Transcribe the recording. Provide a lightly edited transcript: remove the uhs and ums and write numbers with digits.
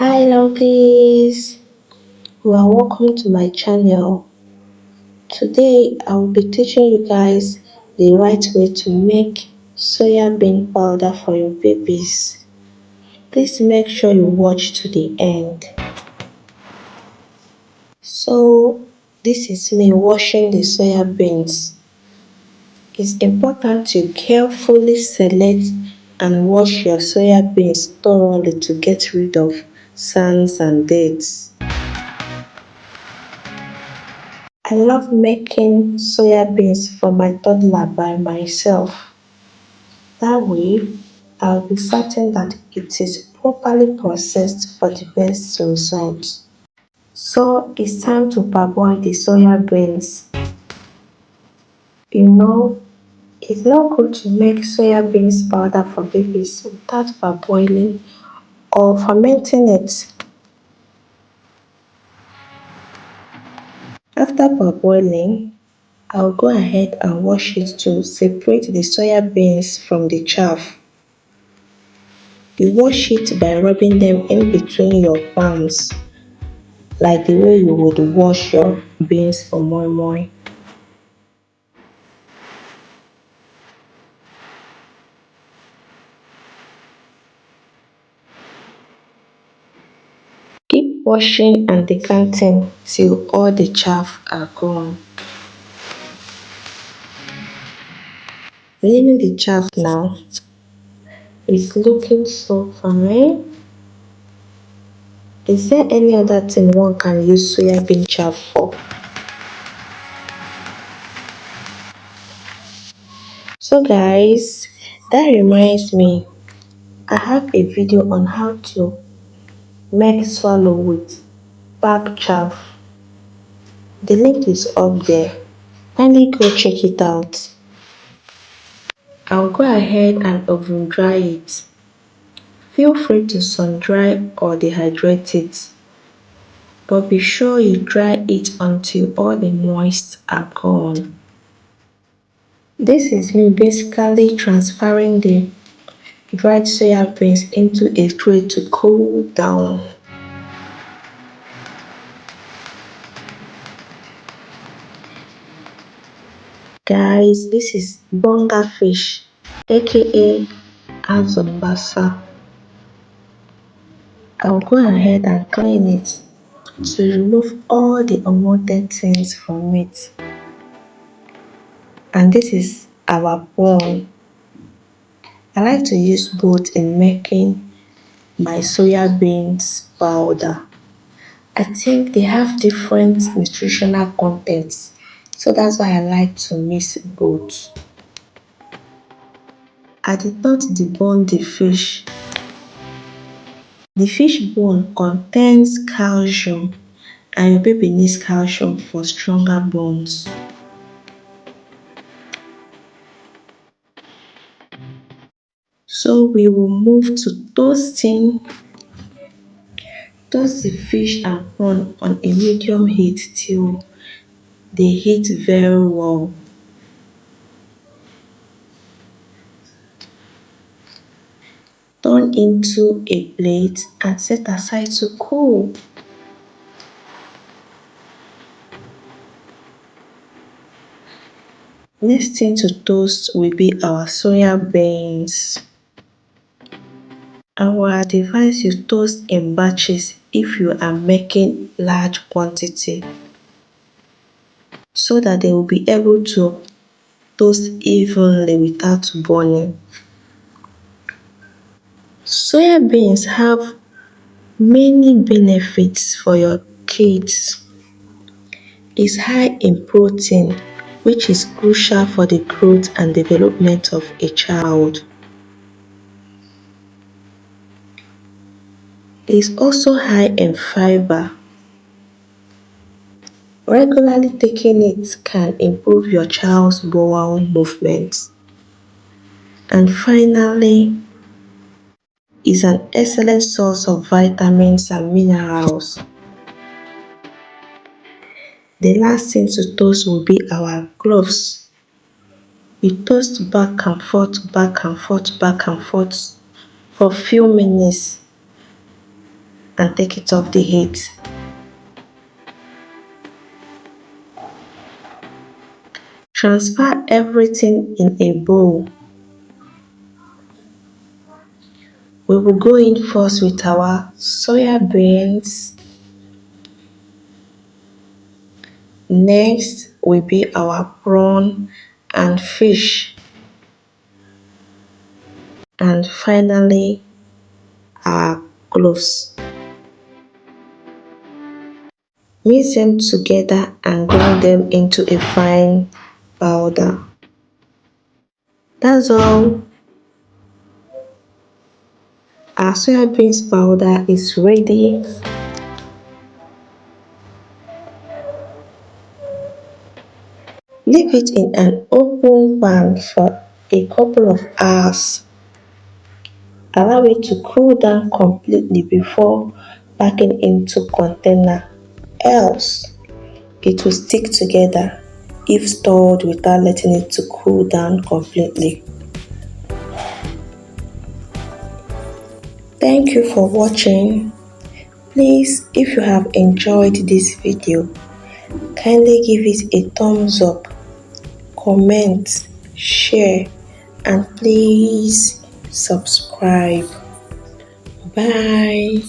Hi lovelies, you are welcome to my channel. Today I will be teaching you guys the right way to make soya bean powder for your babies. Please make sure you watch to the end. So this is me washing the soya beans. It's important to carefully select and wash your soya beans thoroughly to get rid of sands and dirt. I love making soya beans for my toddler by myself. That way, I'll be certain that it is properly processed for the best results. So it's time to parboil the soya beans. You know, it's not good to make soya beans powder for babies without parboiling or fermenting it. After parboiling, I'll go ahead and wash it to separate the soya beans from the chaff. You wash it by rubbing them in between your palms, like the way you would wash your beans for moi moi. Keep washing and decanting till all the chaff are gone. Leaving the chaff now, it's looking so fine. Is there any other thing one can use soybean chaff for? So guys, that reminds me, I have a video on how to make swallow with bark chaff. The link is up there. Kindly go check it out. I'll go ahead and oven dry it. Feel free to sun dry or dehydrate it, but be sure you dry it until all the moist are gone. This is me basically transferring the dried soya beans into a tray to cool down. Guys, this is bonga fish, aka azombasa. I'll go ahead and clean it to remove all the unwanted things from it. And this is our bone. I like to use both in making my soya beans powder. I think they have different nutritional contents, so that's why I like to mix both. I did not debone the fish. The fish bone contains calcium and your baby needs calcium for stronger bones. So we will move to toasting. Toast the fish and prawn on a medium heat till they heat very well. Turn into a plate and set aside to cool. Next thing to toast will be our soya beans. I will advise you toast in batches if you are making large quantity, so that they will be able to toast evenly without burning. Soya beans have many benefits for your kids. It's high in protein, which is crucial for the growth and development of a child. It's also high in fiber. Regularly taking it can improve your child's bowel movements. And finally, is an excellent source of vitamins and minerals. The last thing to toast will be our cloves. We toast back and forth, back and forth, back and forth for a few minutes, and take it off the heat. Transfer everything in a bowl. We will go in first with our soya beans. Next will be our prawn and fish. And finally, our cloves. Mix them together and grind them into a fine powder. That's all. Our soya beans powder is ready. Leave it in an open pan for a couple of hours. Allow it to cool down completely before packing into container, else it will stick together if stored without letting it to cool down completely. Thank you for watching. Please, if you have enjoyed this video, kindly give it a thumbs up, comment, share, and please subscribe. Bye.